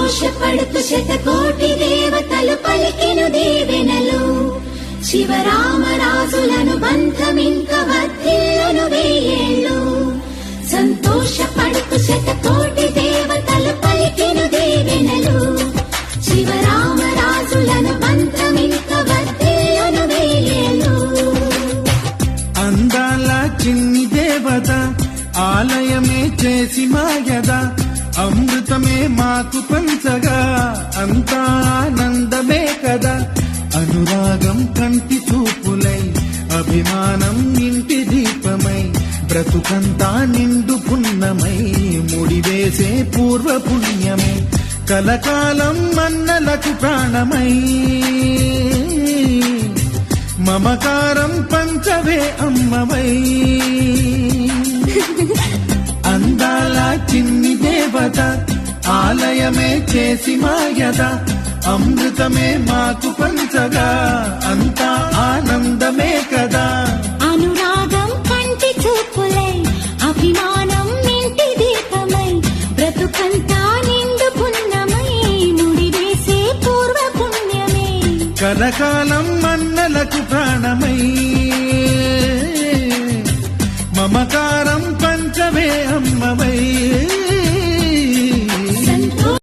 సంతోషపడుతు శతకోటి దేవతలు పలికెను దీవెనలు. శివరామరాజులను బంధమింక వర్ధిల్లును వెయ్యేళ్ళు. సంతోషపడుతు శతకోటి దేవతలు పలికెను దీవెనలు. శివరామరాజులను బంధమింక వర్ధిల్లును వెయ్యేళ్ళు. అందాల చిన్ని దేవత ఆలయమే చేసి మాయద, అమృతమే మాకు పంచగా అంతా ఆనందమే కదా. అనురాగం కంటి చూపులై, అభిమానం ఇంటి దీపమై, బ్రతుకంతా నిండు పున్నమై, ముడివేసే పూర్వ పుణ్యమై, కలకాలం అన్నలకు ప్రాణమై, మమకారం పంచవే అమ్మవై. అందాల చిన్ని దేవత ఆలయమే చేసి మాయద, అమృతమే మాకు పంచగా అంతా ఆనందమే కదా. అనురాగం కంటి చూపులై, అభిమానం ఇంటి దీపమై, బ్రతుకంతా నిండు పుణ్యమై, ముడివేసే పూర్వ పుణ్యమే, కలకాలం అన్నలకు ప్రాణమై,